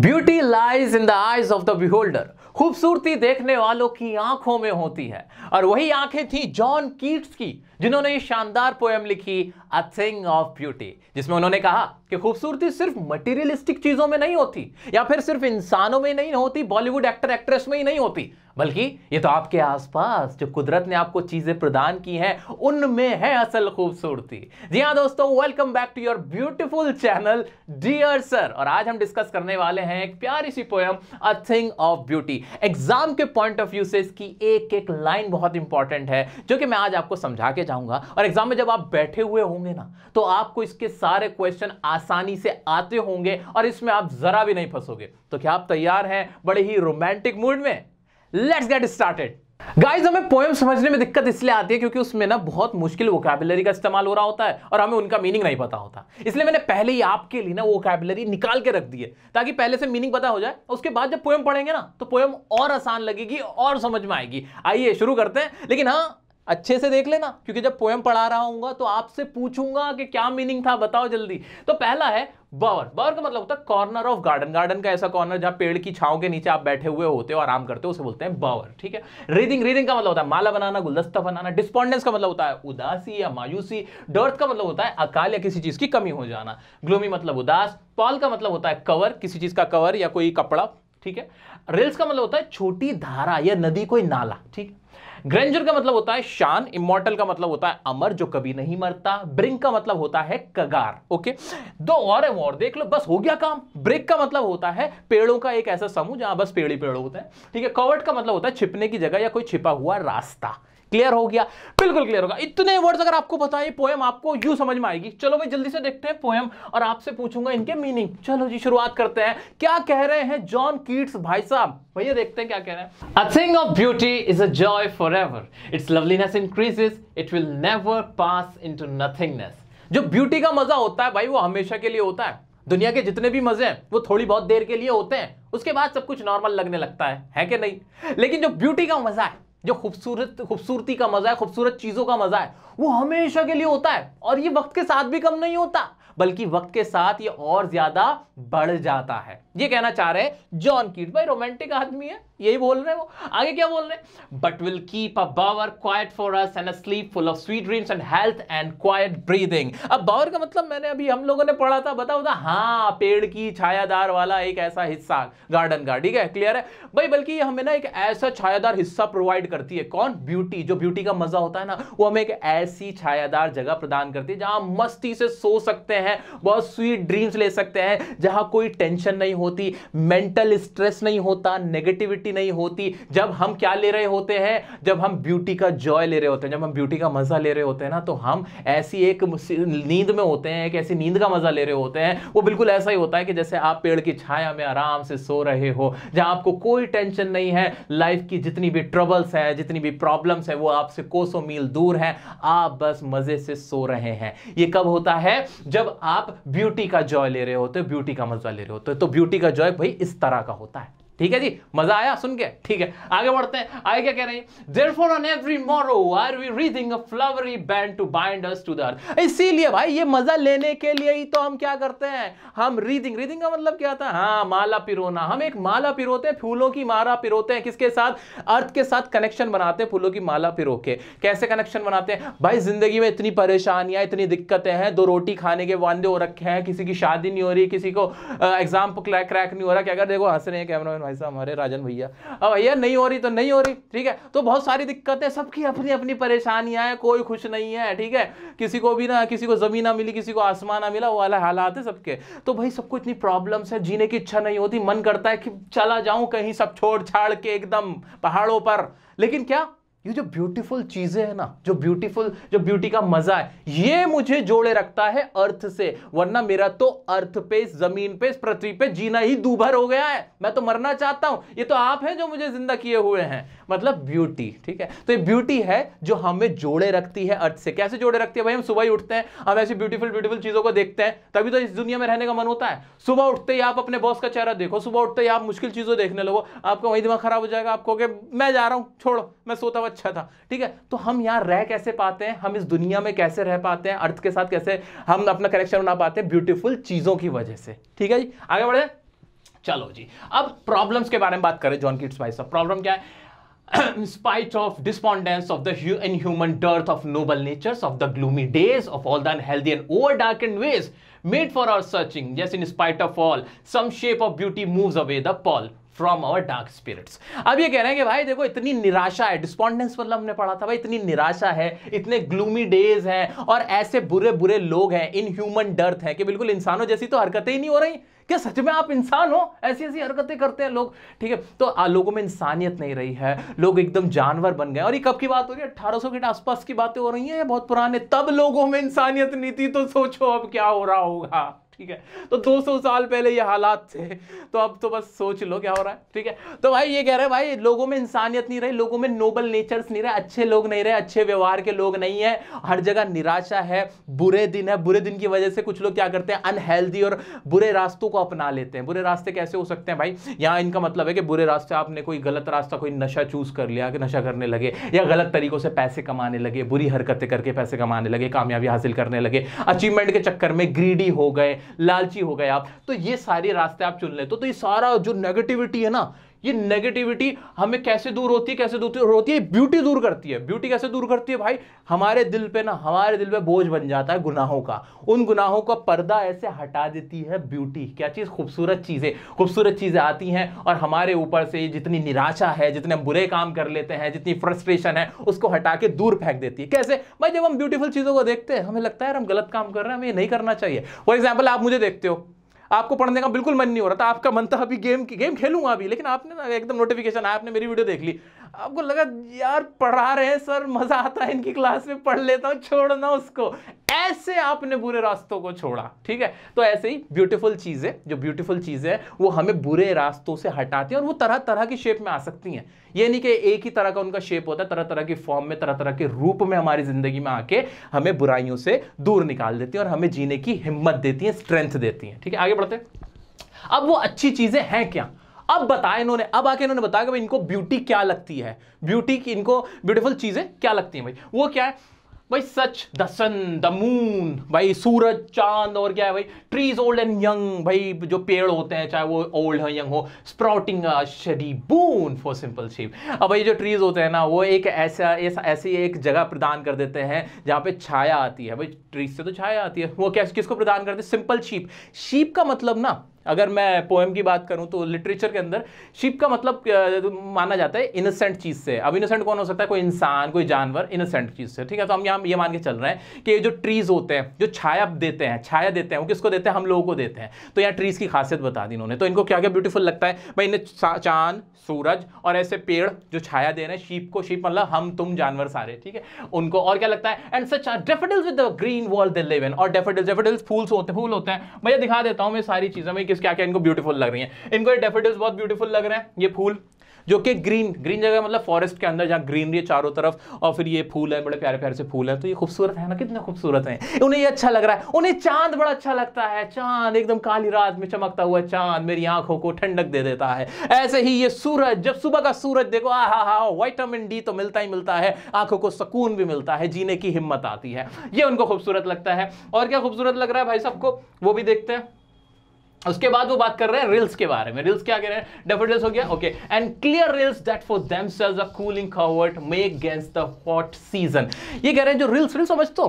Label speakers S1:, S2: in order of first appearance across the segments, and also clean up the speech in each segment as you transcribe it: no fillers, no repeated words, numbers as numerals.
S1: Beauty lies in the eyes of the beholder. खूबसूरती देखने वालों की आंखों में होती है, और वही आंखें थी जॉन कीट्स की, जिन्होंने ये शानदार पोएम लिखी अ थिंग ऑफ ब्यूटी, जिसमें उन्होंने कहा कि खूबसूरती सिर्फ मटेरियलिस्टिक चीजों में नहीं होती, या फिर सिर्फ इंसानों में नहीं होती, बॉलीवुड एक्टर एक्ट्रेस में ही नहीं होती, बल्कि ये तो आपके आसपास जो कुदरत ने आपको चीजें प्रदान की हैं उनमें है असल खूबसूरती। जी हाँ दोस्तों, welcome back to your beautiful channel dear sir. और आज हम डिस्कस करने वाले हैं एक प्यारी सी poem a thing of beauty. Exam के पॉइंट ऑफ व्यू से इसकी एक एक लाइन बहुत इंपॉर्टेंट है, जो कि मैं आज आपको समझा के जाऊंगा। और एग्जाम में जब आप बैठे हुए होंगे ना, तो आपको इसके सारे क्वेश्चन आसानी से आते होंगे और इसमें आप जरा भी नहीं फंसोगे। तो क्या आप तैयार हैं बड़े ही रोमांटिक मूड में? Let's get started. गाइस, हमें पोएम समझने में दिक्कत इसलिए आती है क्योंकि उसमें ना बहुत मुश्किल वोकैबुलरी का इस्तेमाल हो रहा होता है और हमें उनका मीनिंग नहीं पता होता। इसलिए मैंने पहले ही आपके लिए ना वोकैबुलरी निकाल के रख दी है, ताकि पहले से मीनिंग पता हो जाए। उसके बाद जब पोएम पढ़ेंगे ना, तो पोएम और आसान लगेगी और समझ में आएगी। आइए शुरू करते हैं, लेकिन हाँ, अच्छे से देख लेना, क्योंकि जब पोएम पढ़ा रहा हूंगा तो आपसे पूछूंगा कि क्या मीनिंग था, बताओ जल्दी। तो पहला है बावर। बावर का मतलब होता है कॉर्नर ऑफ गार्डन। गार्डन का ऐसा कॉर्नर जहां पेड़ की छांव के नीचे आप बैठे हुए होते हो, आराम करते हो, उसे बोलते हैं बावर। ठीक है। रीडिंग। रीडिंग का मतलब होता है माला बनाना, गुलदस्ता बनाना। डिस्पोंडेंस का मतलब होता है उदासी या मायूसी। डर्थ का मतलब होता है अकाल या किसी चीज की कमी हो जाना। ग्लूमी मतलब उदास। पॉल का मतलब होता है कवर, किसी चीज का कवर या कोई कपड़ा। ठीक है। रिल्स का मतलब होता है छोटी धारा या नदी, कोई नाला। ठीक। ग्रेंजर का मतलब होता है शान। इमॉर्टल का मतलब होता है अमर, जो कभी नहीं मरता। ब्रिंक का मतलब होता है कगार। ओके, दो और है, और देख लो, बस हो गया काम। ब्रेक का मतलब होता है पेड़ों का एक ऐसा समूह जहां बस पेड़ ही पेड़ होते हैं। ठीक है। कवर्ट का मतलब होता है छिपने की जगह या कोई छिपा हुआ रास्ता। क्लियर हो गया? बिल्कुल क्लियर होगा। इतने वर्ड्स अगर आपको पता है, पोएम आपको यूं समझ में आएगी। चलो भाई जल्दी से देखते हैं पोएम, और आपसे पूछूंगा इनके मीनिंग। चलो जी शुरुआत करते हैं। क्या कह रहे हैं जॉन कीट्स भाई साहब? भैया देखते हैं क्या कह रहे हैं। अ thing of beauty is a joy forever, it's loveliness increases, it will never pass into nothingness. जो ब्यूटी का मजा होता है भाई, वो हमेशा के लिए होता है। दुनिया के जितने भी मजे हैं वो थोड़ी बहुत देर के लिए होते हैं, उसके बाद सब कुछ नॉर्मल लगने लगता है कि नहीं? लेकिन जो ब्यूटी का मजा है, जो खूबसूरती का मजा है, खूबसूरत चीजों का मजा है, वो हमेशा के लिए होता है। और ये वक्त के साथ भी कम नहीं होता, बल्कि वक्त के साथ ये और ज्यादा बढ़ जाता है। ये कहना चाह रहे हैं जॉन कीट। भाई रोमांटिक आदमी है, यही बोल रहे हैं वो। आगे क्या बोल रहे हैं? But will keep a bower quiet for us and a sleep full of sweet dreams and health and quiet breathing. अब बावर का मतलब मैंने अभी हम लोगों ने पढ़ा था, बताओ था। हाँ, पेड़ की छायादार वाला एक ऐसा हिस्सा गार्डन का। ठीक है, क्लियर है भाई। बल्कि ये हमें ना एक ऐसा छायादार हिस्सा प्रोवाइड करती है। कौन? ब्यूटी। जो ब्यूटी का मजा होता है ना, वो हमें एक ऐसी छायादार जगह प्रदान करती है जहां मस्ती से सो सकते हैं, बहुत स्वीट ड्रीम्स ले सकते हैं, जहां कोई टेंशन नहीं होती, मेंटल स्ट्रेस नहीं होता, नेगेटिविटी नहीं होती। जब हम क्या ले रहे होते हैं? जब हम ब्यूटी का जॉय ले रहे होते हैं, जब हम ब्यूटी का मजा ले रहे होते हैं ना, तो हम ऐसी एक नींद में होते हैं, एक ऐसी नींद का मजा ले रहे होते हैं। वो बिल्कुल ऐसा ही होता है कि जैसे आप पेड़ की छाया में आराम से सो रहे हो, जहां आपको कोई टेंशन नहीं है, लाइफ की जितनी भी ट्रबल्स है, जितनी भी प्रॉब्लम्स है, वो आपसे कोसों मील दूर है, आप बस मजे से सो रहे हैं। ये कब होता है? जब आप ब्यूटी का जॉय ले रहे होते हो, ब्यूटी का मजा ले रहे होते हो। तो ब्यूटी का जॉय भाई इस तरह का होता है। ठीक है जी, मजा आया सुन के? ठीक है, आगे बढ़ते हैं। आगे क्या कह रहे हैं? Therefore on every morrow are we wreathing a flowery band to bind us to the earth। इसीलिए भाई ये मजा लेने के लिए ही तो हम क्या करते हैं? हम रीडिंग। रीडिंग का मतलब क्या था? हाँ, माला पिरोना। हम एक माला पिरोते हैं, फूलों की माला पिरोते हैं। किसके साथ? अर्थ के साथ कनेक्शन बनाते हैं, फूलों की माला पिरो के। कैसे कनेक्शन बनाते हैं भाई? जिंदगी में इतनी परेशानियां, इतनी दिक्कतें हैं, दो रोटी खाने के वांदे हो रखे हैं, किसी की शादी नहीं हो रही, किसी को एग्जाम क्रैक नहीं हो रहा। क्या कर, देखो हंस रहे हैं कैमरा हमारे राजन भैया। अब भैया नहीं हो रही तो नहीं हो रही। ठीक है, तो बहुत सारी दिक्कतें, सबकी अपनी अपनी परेशानियां हैं, कोई खुश नहीं है। ठीक है, किसी को भी ना, किसी को जमीन ना मिली, किसी को आसमान ना मिला, वो वाला हालात है सबके। तो भाई सबको इतनी प्रॉब्लम्स है, जीने की इच्छा नहीं होती, मन करता है कि चला जाऊं कहीं सब छोड़ छाड़ के एकदम पहाड़ों पर। लेकिन क्या, ये जो ब्यूटीफुल चीजें हैं ना, जो ब्यूटी का मजा है, ये मुझे जोड़े रखता है अर्थ से। वरना मेरा तो अर्थ पे, जमीन पे, पृथ्वी पे जीना ही दूभर हो गया है। मैं तो मरना चाहता हूं। ये तो आप हैं जो मुझे जिंदा किए हुए हैं, मतलब ब्यूटी। ठीक है, तो ये ब्यूटी है जो हमें जोड़े रखती है अर्थ से। कैसे जोड़े रखती है भाई? हम सुबह ही उठते हैं, हम ऐसी ब्यूटीफुल चीजों को देखते हैं, तभी तो इस दुनिया में रहने का मन होता है। सुबह उठते ही आप अपने बॉस का चेहरा देखो, सुबह उठते ही आप मुश्किल चीजों देखने लगो, आपका वही दिमाग खराब हो जाएगा। आपको कि मैं जा रहा हूं, छोड़ो, मैं सोता हुआ अच्छा था। ठीक है, तो हम यहां रह कैसे पाते हैं? हम इस दुनिया में कैसे रह पाते हैं? अर्थ के साथ कैसे हम अपना कनेक्शन बना पाते हैं? ब्यूटीफुल चीजों की वजह से। ठीक है जी, आगे बढ़े। चलो जी, अब प्रॉब्लम्स के बारे में बात करें जॉन कीट्स भाई साहब। प्रॉब्लम क्या है? In spite of despondence of the inhuman dearth of noble natures, of the gloomy days, of all the unhealthy and over-darkened ways made for our searching, yes, in spite of all, some shape of beauty moves away the pall from our dark spirits. अब ये कह रहे हैं कि भाई देखो, इतनी निराशा है, डिस्पॉन्डेंस मतलब हमने पढ़ा था भाई, इतनी निराशा है, इतने ग्लूमी डेज हैं, और ऐसे बुरे बुरे लोग हैं, इनह्यूमन डर्थ है कि बिल्कुल इंसानों जैसी तो हरकतें ही नहीं हो रही। क्या सच में आप इंसान हो? ऐसी ऐसी हरकतें करते हैं लोग, ठीक है। तो लोगों में इंसानियत नहीं रही है, लोग एकदम जानवर बन गए। और ये कब की बात हो रही है? 1800 के आसपास की बातें हो रही हैं, बहुत पुराने। तब लोगों में इंसानियत नहीं थी, तो सोचो अब क्या हो रहा होगा, ठीक है। तो 200 साल पहले ये हालात थे, तो अब तो बस सोच लो क्या हो रहा है, ठीक है। तो भाई ये कह रहे हैं भाई लोगों में इंसानियत नहीं रही, लोगों में नोबल नेचर्स नहीं रहे, अच्छे लोग नहीं रहे, अच्छे व्यवहार के लोग नहीं है, हर जगह निराशा है, बुरे दिन है। बुरे दिन की वजह से कुछ लोग क्या करते हैं, अनहेल्दी और बुरे रास्तों को अपना लेते हैं। बुरे रास्ते कैसे हो सकते हैं भाई? यहाँ इनका मतलब है कि बुरे रास्ते, आपने कोई गलत रास्ता, कोई नशा चूज कर लिया कि नशा करने लगे, या गलत तरीकों से पैसे कमाने लगे, बुरी हरकतें करके पैसे कमाने लगे, कामयाबी हासिल करने लगे, अचीवमेंट के चक्कर में ग्रीडी हो गए, लालची हो गए आप, तो ये सारे रास्ते आप चुन ले। तो ये सारा जो नेगेटिविटी है ना, ये नेगेटिविटी हमें कैसे दूर होती है? कैसे दूर होती है? ब्यूटी दूर करती है। ब्यूटी कैसे दूर करती है भाई? हमारे दिल पे ना, हमारे दिल पे बोझ बन जाता है गुनाहों का, उन गुनाहों का पर्दा ऐसे हटा देती है ब्यूटी। क्या चीज? खूबसूरत चीजें, खूबसूरत चीजें आती हैं और हमारे ऊपर से जितनी निराशा है, जितने बुरे काम कर लेते हैं, जितनी फ्रस्ट्रेशन है, उसको हटा के दूर फेंक देती है। कैसे भाई? जब हम ब्यूटीफुल चीजों को देखते हैं, हमें लगता है हम गलत काम कर रहे हैं, हमें ये नहीं करना चाहिए। फॉर एग्जाम्पल, आप मुझे देखते हो, आपको पढ़ने का बिल्कुल मन नहीं हो रहा था, आपका मन था अभी गेम खेलूंगा अभी, लेकिन आपने ना एकदम नोटिफिकेशन आया, आपने मेरी वीडियो देख ली, आपको लगा यार पढ़ा रहे हैं सर, मजा आता है इनकी क्लास में, पढ़ लेता हूं, छोड़ना उसको। ऐसे आपने बुरे रास्तों को छोड़ा, ठीक है। तो ऐसे ही ब्यूटीफुल चीजें, जो ब्यूटीफुल चीजें वो हमें बुरे रास्तों से हटाती हैं, और वो तरह तरह की शेप में आ सकती हैं। ये नहीं कि एक ही तरह का उनका शेप होता है, तरह तरह की फॉर्म में, तरह तरह के रूप में हमारी जिंदगी में आके हमें बुराइयों से दूर निकाल देती हैं और हमें जीने की हिम्मत देती हैं, स्ट्रेंथ देती हैं, ठीक है। आगे बढ़ते हैं। अब वो अच्छी चीजें हैं क्या? अब बताया इन्होंने, अब आके इन्होंने बताया कि भाई इनको ब्यूटी क्या लगती है, ब्यूटी की, इनको ब्यूटीफुल चीजें क्या लगती हैं भाई। वो क्या है भाई? सच, द सन, द मून, भाई सूरज, चांद, और क्या है भाई? ट्रीज ओल्ड एंड यंग, भाई जो पेड़ होते हैं चाहे वो ओल्ड हो यंग हो, sprouting a shady boon for simple sheep. अब भाई जो ट्रीज होते हैं ना, वो एक ऐसी एक जगह प्रदान कर देते हैं जहाँ पे छाया आती है। भाई ट्रीज से तो छाया आती है, वो किसको प्रदान करते हैं? Simple sheep. शीप का मतलब ना, अगर मैं पोएम की बात करूं तो लिटरेचर के अंदर शीप का मतलब माना जाता है इनोसेंट चीज से। अब इनोसेंट कौन हो सकता है? कोई इंसान, कोई जानवर, इनोसेंट चीज से, ठीक है। तो हम यहाँ ये मान के चल रहे हैं कि ये जो ट्रीज होते हैं, जो छाया देते हैं, वो किसको देते हैं? हम लोगों को देते हैं। तो यहाँ ट्रीज की खासियत बता दी इन्होंने। तो इनको क्या क्या ब्यूटीफुल लगता है भाई? इन्हें चांद, सूरज और ऐसे पेड़ जो छाया दे रहे हैं। शीप को, शीप मतलब हम तुम जानवर सारे, ठीक है, उनको। और क्या लगता है? And such daffodils with the green world they live in. और डैफोडिल्स फूल होते हैं। भैया दिखा देता हूं मैं सारी चीजें, मैं क्या क्या इनको ब्यूटीफुल लग रही हैं। इनको ये डैफोडिल्स बहुत ब्यूटीफुल लग रहे हैं, ये फूल जो कि ग्रीन जगह, मतलब फॉरेस्ट के अंदर जहां ग्रीनरी है चारों तरफ, और फिर ये फूल है, बड़े प्यारे प्यारे से फूल है, तो ये खूबसूरत है ना, कितने खूबसूरत हैं। उन्हें ये अच्छा लग रहा है। उन्हें चांद बड़ा अच्छा लगता है, चांद एकदम काली रात में चमकता हुआ चांद मेरी आंखों को ठंडक दे देता है। ऐसे ही ये सूरज, जब सुबह का सूरज देखो, आहा, विटामिन डी तो मिलता ही मिलता है, आंखों को सुकून भी मिलता है, जीने की हिम्मत आती है। ये उनको खूबसूरत लगता है। और क्या खूबसूरत लग रहा है भाई सबको, वो भी देखते हैं। उसके बाद वो बात कर रहे हैं रिल्स के बारे में। रिल्स क्या कह रहे हैं? डैफोडिल्स हो गया, okay. And clear reels that for themselves a cooling covert make against the hot season. ये कह रहे हैं जो रिल्स समझते हो,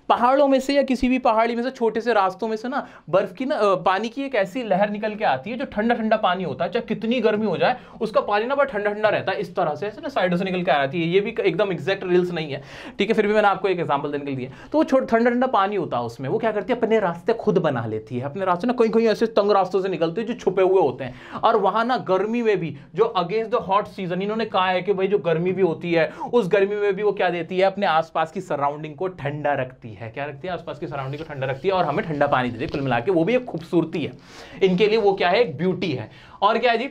S1: पहाड़ों में से या किसी भी पहाड़ी में से, छोटे से रास्तों में से ना, बर्फ की ना, पानी की एक ऐसी लहर निकल के आती है जो ठंडा ठंडा पानी होता है, चाहे कितनी गर्मी हो जाए उसका पानी ना बड़ा ठंडा ठंडा रहता है, इस तरह से ऐसे ना साइडों से निकल के आती है। ये भी एकदम एग्जैक्ट रिल्स नहीं है, ठीक है, फिर भी मैंने आपको एक एग्जांपल देने के लिए। तो वो ठंडा ठंडा पानी होता है, उसमें वो क्या करती है? अपने रास्ते खुद बना लेती है। अपने रास्ते ना कहीं कहीं ऐसे तंग रास्तों से निकलते हैं जो छुपे हुए होते हैं, और वहां ना गर्मी में भी, जो अगेंस्ट द हॉट सीजन, इन्होंने कहा है कि भाई जो गर्मी भी होती है, उस गर्मी में भी वो क्या देती है? अपने आसपास की सराउंडिंग को ठंडा रखती है। क्या रखती है? आसपास की सराउंडिंग को ठंडा रखती है और हमें ठंडा पानी देती है। कुल मिला के वो भी एक खूबसूरती है इनके लिए, वो क्या है? एक ब्यूटी है। और क्या है जी?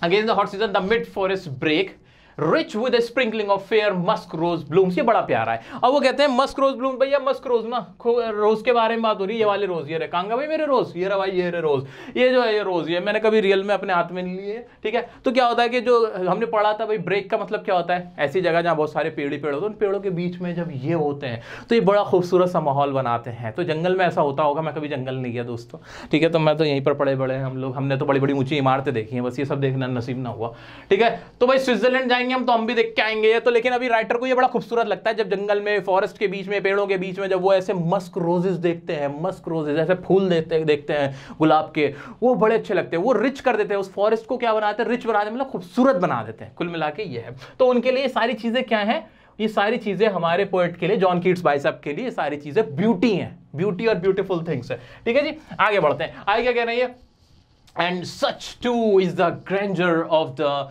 S1: Against the hot season the mid forest break rich with a sprinkling of fair musk rose blooms. ये बड़ा प्यारा है। अब वो कहते हैं मस्क रोज ब्लूम, भैया मस्क रोज ना, रोज के बारे में बात हो रही है, ये वाले रोज, ये रहे कांगा भाई मेरे रोज, ये रहा भाई ये रहे रोज, ये जो है ये रोज, ये मैंने कभी रियल में अपने हाथ में नहीं लिए, ठीक है। तो क्या होता है कि जो हमने पढ़ा था भाई, ब्रेक का मतलब क्या होता है, ऐसी जगह जहां बहुत सारे पेड़ ही पेड़ होते हैं, उन पेड़ों के बीच में जब ये होते हैं तो ये बड़ा खूबसूरत सा माहौल बनाते हैं। तो जंगल में ऐसा होता होगा, मैं कभी जंगल नहीं गया दोस्तों, ठीक है, तो मैं तो यहीं पर पड़े बड़े हैं हम लोग, हमने तो बड़ी बड़ी ऊंची इमारतें देखी हैं, बस ये सब देखना नसीब ना हुआ, ठीक है। तो भाई स्विट्जरलैंड जाएंगे हम तो हम भी देख के आएंगे तो, लेकिन अभी राइटर को ये बड़ा खूबसूरत लगता है जब जंगल में, फॉरेस्ट के बीच में, पेड़ों के बीच में जब वो ऐसे मस्क रोजेस देखते हैं, मस्क रोजेस ऐसे फूल देखते हैं गुलाब के, वो बड़े अच्छे लगते हैं, वो रिच कर देते हैं उस फॉरेस्ट को, क्या बनाते हैं, रिच बना देते हैं, मतलब खूबसूरत बना देते हैं। कुल मिला के ये है। तो उनके लिए सारी चीजें क्या हैं, ये सारी चीजें हमारे पोएट के लिए, जॉन कीट्स भाई साहब के लिए सारी चीजें ब्यूटी हैं, ब्यूटी और ब्यूटीफुल थिंग्स है, ठीक है जी। आगे बढ़ते हैं, आगे क्या कह रहे हैं, and such too is the grandeur of the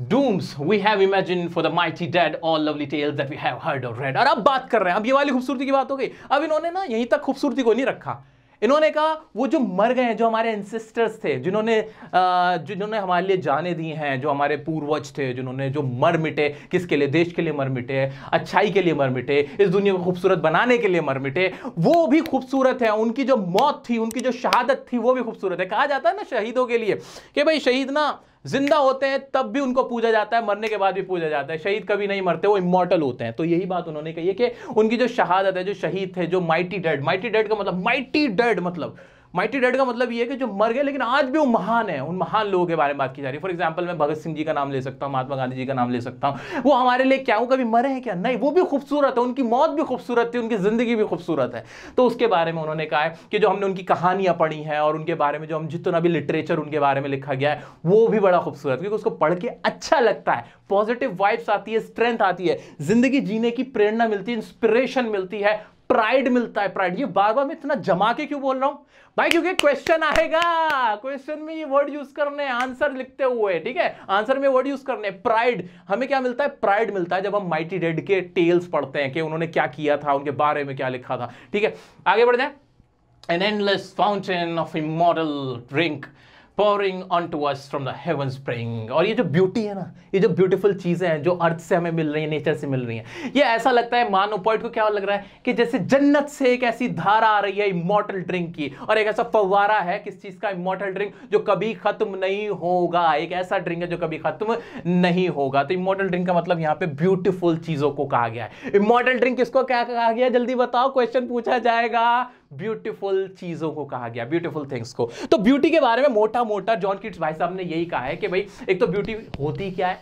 S1: dooms we have imagined for the mighty dead, all lovely tales that we have heard or read। और अब बात कर रहे हैं, अब ये वाली खूबसूरती की बात हो गई। अब इन्होंने ना यहीं तक खूबसूरती को नहीं रखा, इन्होंने कहा वो जो मर गए हैं, जो हमारे एंसेस्टर्स थे, जिन्होंने हमारे लिए जाने दी हैं, जो हमारे पूर्वज थे, जिन्होंने जो मर मिटे, किसके लिए, देश के लिए मर मिटे, अच्छाई के लिए मर मिटे, इस दुनिया को खूबसूरत बनाने के लिए मर मिटे, वो भी खूबसूरत है। उनकी जो मौत थी, उनकी जो शहादत थी, वो भी खूबसूरत है। कहा जाता है ना शहीदों के लिए कि भाई शहीद ना जिंदा होते हैं तब भी उनको पूजा जाता है, मरने के बाद भी पूजा जाता है, शहीद कभी नहीं मरते, वो इमॉर्टल होते हैं। तो यही बात उन्होंने कही है कि उनकी जो शहादत है, जो शहीद थे, जो माइटी डेड, माइटी डेड का मतलब, माइटी डेड मतलब, माइटी डेड का मतलब ये है कि जो मर गए लेकिन आज भी वो महान है, उन महान लोगों के बारे में बात की जा रही है। फॉर एग्जांपल मैं भगत सिंह जी का नाम ले सकता हूँ, महात्मा गांधी जी का नाम ले सकता हूँ। वो हमारे लिए क्या, वो कभी मरे हैं क्या, नहीं, वो भी खूबसूरत है, उनकी मौत भी खूबसूरत थी, उनकी जिंदगी भी खूबसूरत है। तो उसके बारे में उन्होंने कहा है कि जो हमने उनकी कहानियां पढ़ी हैं और उनके बारे में जो हम जितना भी लिटरेचर उनके बारे में लिखा गया है, वो भी बड़ा खूबसूरत, क्योंकि उसको पढ़ के अच्छा लगता है, पॉजिटिव वाइब्स आती है, स्ट्रेंथ आती है, जिंदगी जीने की प्रेरणा मिलती है, इंस्पिरेशन मिलती है, प्राइड मिलता है। प्राइड, ये बार बार मैं इतना जमा के क्यों बोल रहा हूं भाई, क्योंकि क्वेश्चन आएगा, क्वेश्चन में ये वर्ड यूज करने, आंसर लिखते हुए, ठीक है, आंसर में वर्ड यूज करने। प्राइड, हमें क्या मिलता है, प्राइड मिलता है जब हम माइटी डेड के टेल्स पढ़ते हैं कि उन्होंने क्या किया था, उनके बारे में क्या लिखा था, ठीक है। आगे बढ़ जाए। An endless fountain of immortal drink pouring onto us from the heaven spring। और ये जो ब्यूटी है ना, ये जो ब्यूटीफुल चीजें हैं जो अर्थ से हमें मिल रही है, नेचर से मिल रही हैं, ये ऐसा लगता है, मानो पॉइंट को क्या लग रहा है कि जैसे जन्नत से एक ऐसी धारा आ रही है इमॉर्टल ड्रिंक की, और एक ऐसा फव्वारा है किस चीज का, इमॉर्टल ड्रिंक, जो कभी खत्म नहीं होगा, एक ऐसा ड्रिंक है जो कभी खत्म नहीं होगा। तो इमॉर्टल ड्रिंक का मतलब यहाँ पे ब्यूटीफुल चीजों को कहा गया है। इमॉर्टल ड्रिंक किसको क्या कहा गया, जल्दी बताओ, क्वेश्चन पूछा जाएगा, ब्यूटीफुल चीजों को कहा गया, ब्यूटीफुल थिंग्स को। तो ब्यूटी के बारे में मोटा मोटा जॉन कीट्स भाई साहब ने यही कहा है कि भाई एक तो ब्यूटी होती क्या है,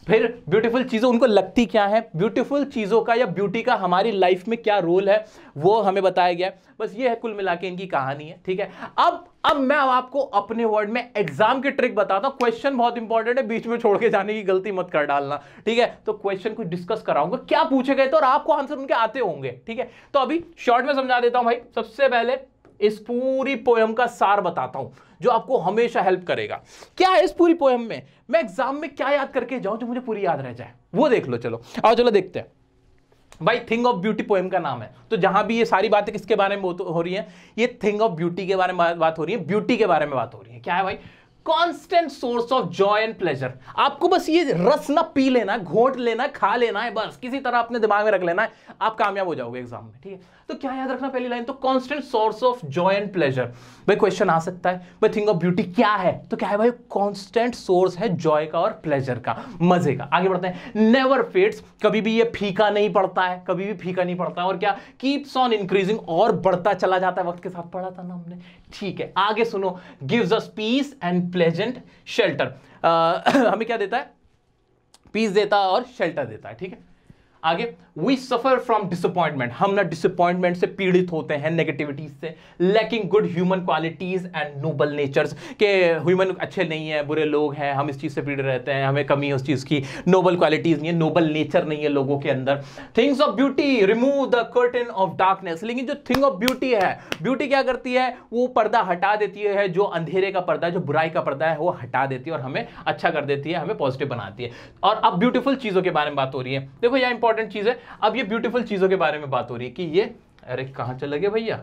S1: फिर ब्यूटीफुल चीजों उनको लगती क्या है, ब्यूटीफुल चीजों का या ब्यूटी का हमारी लाइफ में क्या रोल है, वो हमें बताया गया। बस ये है कुल मिला के इनकी कहानी है, ठीक है। अब मैं आपको अपने वर्ड में एग्जाम की ट्रिक बताता हूं, क्वेश्चन बहुत इंपॉर्टेंट है, बीच में छोड़ के जाने की गलती मत कर डालना, ठीक है। तो क्वेश्चन को डिस्कस कराऊंगा, क्या पूछे गए थे और आपको आंसर उनके आते होंगे, ठीक है। तो अभी शॉर्ट में समझा देता हूं भाई। सबसे पहले इस पूरी पोयम का सार बताता हूं जो आपको हमेशा हेल्प करेगा। क्या है इस पूरी पोयम में, मैं एग्जाम में क्या याद करके जाऊं जो मुझे पूरी याद रह जाए, वो देख लो। चलो आओ, चलो देखते हैं भाई। थिंग ऑफ ब्यूटी पोएम का नाम है, तो जहां भी ये सारी बातें किसके बारे में हो रही हैं, ये थिंग ऑफ ब्यूटी के बारे में बात हो रही है, ब्यूटी के बारे में बात हो रही है। क्या है भाई, constant source of Joy and pleasure. आपको बस ये रस ना पी लेना, घोंट लेना, खा लेना है, बस किसी तरह अपने दिमाग में रख लेना है, आप कामयाब हो जाओगे एग्जाम में, ठीक है। तो क्या याद रखना पहली लाइन, तो constant source of Joy and pleasure. भाई क्वेश्चन आ सकता है, भाई थिंग ऑफ ब्यूटी क्या है, तो क्या है भाई, कांस्टेंट सोर्स है जॉय का और प्लेजर का, मजे का। आगे बढ़ते हैं। नेवर फेड्स, कभी भी ये फीका नहीं पड़ता है, कभी भी फीका नहीं पड़ता है। और क्या, कीप्स ऑन इंक्रीजिंग, और बढ़ता चला जाता है, वक्त के साथ पढ़ा था ना हमने, ठीक है। आगे सुनो, gives us piece and pleasant shelter. हमें क्या देता है, पीस देता है और शेल्टर देता है, ठीक है। आगे, वी सफर फ्रॉम डिसअपॉइंटमेंट, हम ना डिसअपॉइंटमेंट से पीड़ित होते हैं, नेगेटिविटीज से। Lacking good human qualities and noble natures, के ह्यूमन अच्छे नहीं है, बुरे लोग हैं, हम इस चीज से पीड़ित रहते हैं, हमें कमी है उस चीज की, नोबल क्वालिटीज नहीं है, नोबल नेचर नहीं है लोगों के अंदर। Things of beauty remove the curtain of darkness, लेकिन जो थिंग ऑफ ब्यूटी है, ब्यूटी क्या करती है, वो पर्दा हटा देती है, जो अंधेरे का पर्दा है, जो बुराई का पर्दा है, वो हटा देती है और हमें अच्छा कर देती है, हमें पॉजिटिव बनाती है। और अब ब्यूटीफुल चीजों के बारे में बात हो रही है। देखो यह इंपॉर्टेंट चीज है, अब ये ब्यूटीफुल चीजों के बारे में बात हो रही है कि ये, अरे कहां चले गए भैया,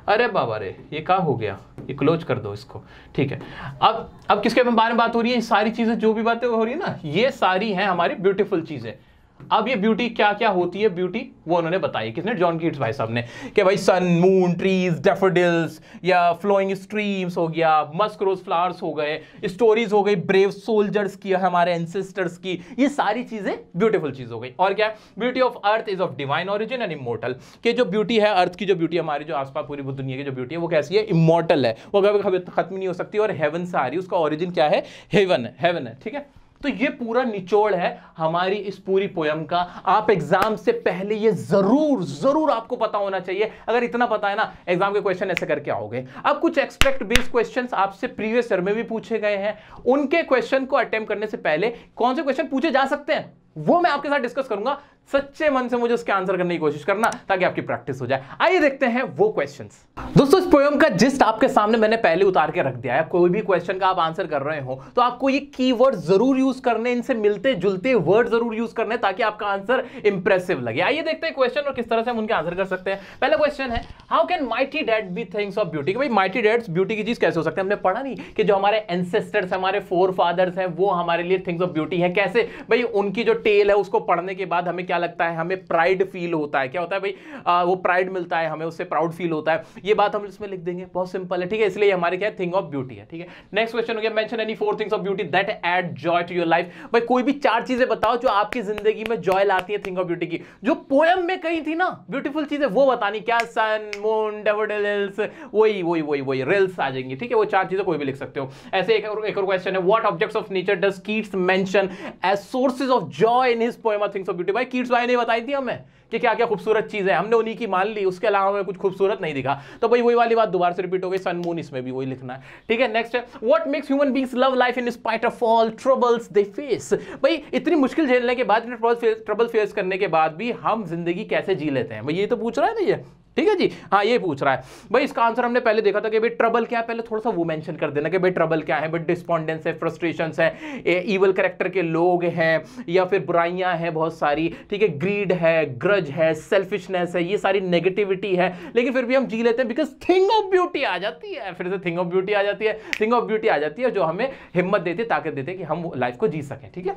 S1: अरे बाबा रे, ये क्या हो गया, ये क्लोज कर दो इसको। ठीक है, अब किसके बारे में बात हो रही है? ये सारी चीजें जो भी बातें हो रही है ना, ये सारी हैं हमारी ब्यूटीफुल चीजें। अब ये ब्यूटी क्या क्या होती है, ब्यूटी वो उन्होंने बताई, किसने? जॉन कीट्स भाई साहब ने, कि भाई सन, मून, ट्रीज, डैफोडिल्स या फ्लोइंग स्ट्रीम्स हो गया, मस्क रोज फ्लावर्स हो गए, स्टोरीज हो गई ब्रेव सोल्जर्स की, हमारे एंसेस्टर्स की, ये सारी चीजें ब्यूटीफुल चीज हो गई। और क्या? Beauty of earth is of divine origin and immortal, कि जो ब्यूटी है अर्थ की, जो ब्यूटी हमारी जो आसपास पूरी दुनिया की जो ब्यूटी है वो कैसी है? इमोर्टल है, वो कभी खत्म नहीं हो सकती, और हेवन से आ रही है, उसका ओरिजिन क्या है? हेवन है। ठीक है, तो ये पूरा निचोड़ है हमारी इस पूरी पोयम का। आप एग्जाम से पहले ये जरूर आपको पता होना चाहिए। अगर इतना पता है ना, एग्जाम के क्वेश्चन ऐसे करके आओगे। अब कुछ एक्सपेक्ट बेस्ड क्वेश्चंस आपसे प्रीवियस ईयर में भी पूछे गए हैं, उनके क्वेश्चन को अटेम्प्ट करने से पहले कौन से क्वेश्चन पूछे जा सकते हैं वो मैं आपके साथ डिस्कस करूंगा। सच्चे मन से मुझे उसके आंसर करने की कोशिश करना, ताकि आपकी प्रैक्टिस हो जाए। आइए देखते हैं वो क्वेश्चंस। दोस्तों, इस पोयम का जिस्ट आपके सामने मैंने पहले उतार के रख दिया है। कोई भी क्वेश्चन का आप आंसर कर रहे हो तो आपको ये कीवर्ड जरूर यूज करने, इनसे मिलते जुलते वर्ड जरूर यूज करने, ताकि आपका आंसर इंप्रेसिव लगे। आइए देखते हैं क्वेश्चन और किस तरह से हम उनके आंसर कर सकते हैं। पहला क्वेश्चन है, how can mighty dad B things of beauty? भाई माइटी डैड्स ब्यूटी की चीज कैसे हो सकते हैं? हमने पढ़ा नहीं कि जो हमारे एंसेस्टर्स, हमारे फोर फादर्स हैं, वो हमारे लिए थिंग्स ऑफ ब्यूटी है। कैसे? भाई उनकी जो टेल है उसको पढ़ने के बाद हमें क्या लगता है? हमें प्राइड फील होता है। क्या होता है भाई? वो प्राइड मिलता है हमें, उससे प्राउड फील होता है। ये बात हम इसमें लिख देंगे, बहुत सिंपल है। ठीक है, इसलिए हमारे क्या है? थिंग ऑफ ब्यूटी है। ठीक है, नेक्स्ट क्वेश्चन हो गया, mention any 4 things of beauty that add joy to your life. भाई कोई भी 4 चीजें बताओ जो आपकी जिंदगी में जॉय लाती है, थिंग ऑफ ब्यूटी की। जो पोएम में कही थी ना ब्यूटीफुल चीजें, वो बतानी। क्या? सन, मून, डैफोडिल्स, वही रिल्स आ जाएंगी। ठीक है, वो 4 चीजें कोई भी लिख सकते हो। ऐसे एक और क्वेश्चन है, what objects of nature does Keats mention as sources of joy in his poem of things of beauty? भाई कीट्स भाई ने बताई थी हमें कि क्या क्या खूबसूरत चीजें, हमने उन्हीं की मान ली, उसके अलावा हमें कुछ खूबसूरत नहीं दिखा। तो भाई वही वाली बात दोबारा से रिपीट हो गई, सन मून, इसमें भी वही लिखना है। ठीक है, नेक्स्ट है, what makes human beings love life in spite of all troubles they face? भाई इतनी मुश्किल झेलने के बाद, ट्रबल फेस करने के बाद भी हम जिंदगी कैसे जी लेते हैं? भाई ये तो पूछ रहा है ना ये। ठीक है जी, हाँ ये पूछ रहा है। भाई इसका आंसर हमने पहले देखा था कि भाई ट्रबल क्या है, पहले थोड़ा सा वो मेंशन कर देना कि भाई ट्रबल क्या है। भाई डिस्पोंडेंस है, फ्रस्ट्रेशंस है, इवल कैरेक्टर के लोग हैं, या फिर बुराइयां हैं बहुत सारी। ठीक है, ग्रीड है, ग्रज है, सेल्फिशनेस है, ये सारी नेगेटिविटी है, लेकिन फिर भी हम जी लेते हैं बिकॉज थिंग ऑफ ब्यूटी आ जाती है। फिर से थिंग ऑफ ब्यूटी आ जाती है, थिंग ऑफ ब्यूटी आ जाती है जो हमें हिम्मत देती है, ताकत देती है कि हम लाइफ को जी सकें। ठीक है,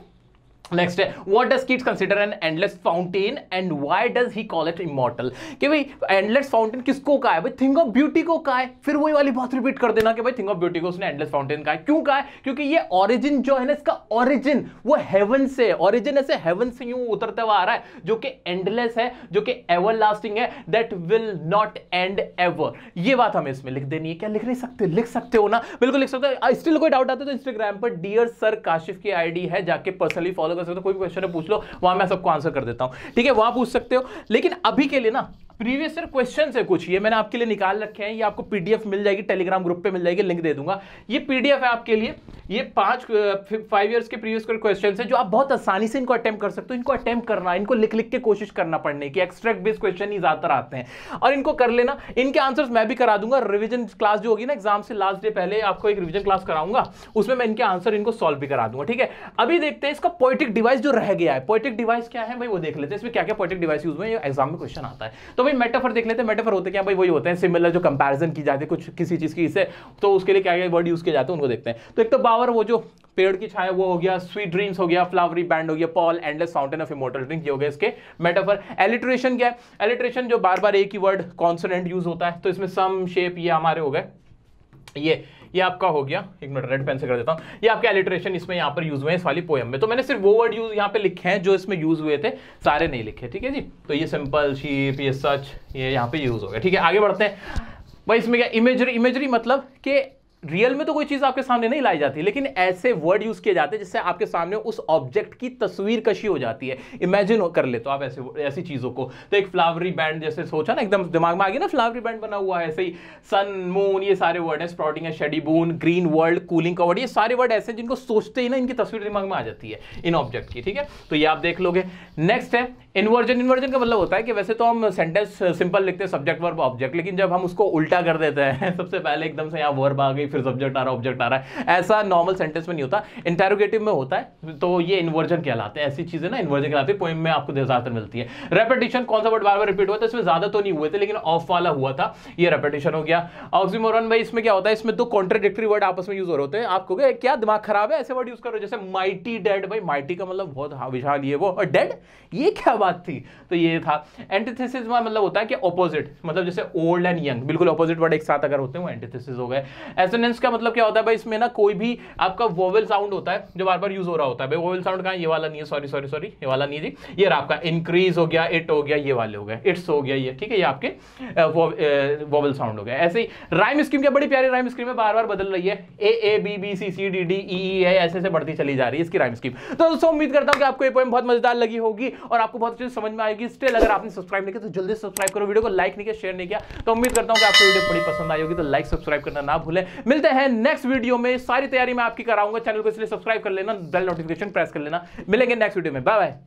S1: नेक्स्ट है, what does Keats consider an endless fountain and why does he call it immortal? कि भाई एंडलेस फाउंटेन किसको कहा है? भाई थिंग ऑफ ब्यूटी को कहा है। फिर वही वाली बात रिपीट कर देना कि भाई थिंग ऑफ ब्यूटी को उसने एंडलेस फाउंटेन कहा है। क्यों कहा है? क्योंकि ये ओरिजिन जो है ना, इसका ओरिजिन वो हेवन से, ओरिजिन ऐसे हेवन से यूं उतरता हुआ आ रहा है, जो कि एंडलेस है, जो कि एवर लास्टिंग है, that will not and ever. ये बात हमें इसमें लिख देनी है। क्या लिख नहीं सकते? लिख सकते हो ना, बिल्कुल लिख सकते हो। स्टिल कोई डाउट आता है तो इंस्टाग्राम पर डियर सर काशिफ की आईडी है, जाके पर्सनली फॉलो कर सकते हो। कोई भी क्वेश्चन पूछ लो, वहां मैं सबको आंसर कर देता हूं। ठीक है, वहां पूछ सकते हो। लेकिन अभी के लिए ना प्रीवियस ईयर क्वेश्चन है कुछ, ये मैंने आपके लिए निकाल रखे हैं। ये आपको पीडीएफ मिल जाएगी, टेलीग्राम ग्रुप पे मिल जाएगी, लिंक दे दूंगा। ये पीडीएफ है आपके लिए। ये 5 इयर्स के प्रीवियस क्वेश्चन है जो आप बहुत आसानी से इनको अटेम्प्ट कर सकते हो। इनको अटेम्प्ट करना, इनको लिख लिख के कोशिश करना पढ़ने की। एक्सट्रैक्ट बेस्ड क्वेश्चन ही ज्यादातर आते हैं और इनको कर लेना। इनके आंसर्स मैं भी करा दूंगा। रिवीजन क्लास जो होगी ना एग्जाम से लास्ट डे पहले, आपको एक रिवीजन क्लास कराऊंगा, उसमें मैं इनके आंसर इनको सॉल्व भी करा दूंगा। ठीक है, अभी देखते हैं इसका पोएटिक डिवाइस जो रह गया है। पोएटिक डिवाइस क्या है भाई, वो देख लेते हैं। इसमें क्या क्या पोएटिक डिवाइस यूज हुए, एग्जाम में क्वेश्चन आता है। तो भाई मेटाफर देख लेते हैं। मेटाफर होते क्या भाई? वही होते हैं सिमिलर, जो कंपैरिजन की जाती है कुछ किसी चीज की इससे, तो उसके लिए क्या क्या वर्ड यूज किए जाते हैं उनको देखते हैं। तो एक तो बावर, वो जो पेड़ की छाया, वो हो गया। स्वीट ड्रीम्स हो गया, फ्लावरी बैंड हो गया, Paul, endless fountain of immortal drink, ये हो गए इसके मेटाफर। एलिट्रेशन क्या है? एलिट्रेशन जो बार बार एक ही वर्ड कॉन्सोनेंट यूज होता है, तो इसमें सम, शेप, ये हमारे हो गए। ये आपका हो गया। एक मिनट रेड पेन से कर देता हूं। ये आपके एलिट्रेशन इसमें यहाँ पर यूज हुए हैं इस वाली पोएम में। तो मैंने सिर्फ वो वर्ड यूज यहाँ पे लिखे हैं जो इसमें यूज हुए थे, सारे नहीं लिखे। ठीक है जी, तो ये सिंपल, शीप, ये सच, ये यहाँ पे यूज हो गया। ठीक है, आगे बढ़ते हैं भाई। इसमें क्या इमेजरी? इमेजरी मतलब कि रियल में तो कोई चीज आपके सामने नहीं लाई जाती, लेकिन ऐसे वर्ड यूज किए जाते हैं जिससे आपके सामने उस ऑब्जेक्ट की तस्वीर कशी हो जाती है। इमेजिन कर ले तो आप ऐसी चीजों को। तो एक फ्लावरी बैंड जैसे सोचा ना, एकदम दिमाग में आ गया ना, फ्लावरी बैंड बना हुआ है। ऐसे ही सन, मून, ये सारे वर्ड है। स्प्राउटिंग है, शेडी बून, ग्रीन वर्ल्ड, कूलिंग कवर्ड, ये सारे वर्ड ऐसे जिनको सोचते ही ना इनकी तस्वीर दिमाग में आ जाती है इन ऑब्जेक्ट की। ठीक है, तो ये आप देख लोगे। नेक्स्ट है इन्वर्जन का मतलब होता है कि वैसे तो हम सेंटेंस सिंपल लिखते हैं सब्जेक्ट वर्ब ऑब्जेक्ट, लेकिन जब हम उसको उल्टा कर देते हैं सबसे पहले एकदम से यहाँ वर्ब आ गई फिर सब्जेक्ट आ रहा ऑब्जेक्ट आ रहा है, ऐसा नॉर्मल सेंटेंस में नहीं होता, इंटेरोगेटिव में होता है, तो ये इन्वर्जन कहलाते हैं। ऐसी चीजें ना इन्वर्जन कहलाती है, पोएम में आपको ज्यादातर मिलती है। रेपिटेशन, कौन सा वर्ड बार बार रिपीट हुआ था, इसमें ज्यादा तो नहीं हुए थे लेकिन ऑफ वाला हुआ था, ये रेपिटेशन हो गया। ऑक्सीमोरन भाई इसमें क्या होता है, इसमें दो कॉन्ट्राडिक्टरी वर्ड आपस में यूज हो रहे होते हैं, आप कहोगे क्या दिमाग खराब है ऐसे वर्ड यूज करो, जैसे माइटी डेड, भाई माइटी का मतलब बहुत विशाल ये वो, और डेड ये क्या बात थी, तो ये था। एंटीथेसिस में मतलब होता है कि ऑपोजिट, मतलब जैसे ओल्ड एंड यंग, बिल्कुल ऑपोजिट वर्ड एक साथ अगर होते हैं वो एंटीथेसिस हो गए। एसोनेंस का मतलब क्या होता है भाई, इसमें ना कोई भी आपका वोवेल साउंड होता है जो बार बार यूज हो रहा होता है। भाई वोवेल साउंड कहां, ये वाला नहीं है, सॉरी ये वाला नहीं जी, ये आपका इंक्रीज हो गया, इट हो गया, ये वाले हो गए, इट्स हो गया ये, ठीक है, ये आपके वोवेल साउंड हो गए। ऐसे ही राइम स्कीम, क्या बड़ी प्यारी राइम स्कीम है, बार बार बदल रही है, A B B C C D D E E है, ऐसे बढ़ती चली जा रही है इसकी राइम स्कीम। तो दोस्तों उम्मीद करता हूं कि आपको ये पोएम बहुत मजेदार लगी होगी और आपको बहुत अच्छे से समझ में आएगी। स्टिल अगर आपने सब्सक्राइब नहीं किया तो जल्दी सब्सक्राइब करो, वीडियो को लाइक नहीं किया, शेयर नहीं किया, तो उम्मीद करता हूं कि आपको वीडियो बड़ी पसंद आई होगी, तो लाइक सब्सक्राइब करना ना भूलें। मिलते हैं नेक्स्ट वीडियो में, सारी तैयारी मैं आपकी कराऊंगा, चैनल को इसलिए सब्सक्राइब कर लेना, बेल नोटिफिकेशन प्रेस कर लेना। मिलेंगे नेक्स्ट वीडियो में, बाय बाय।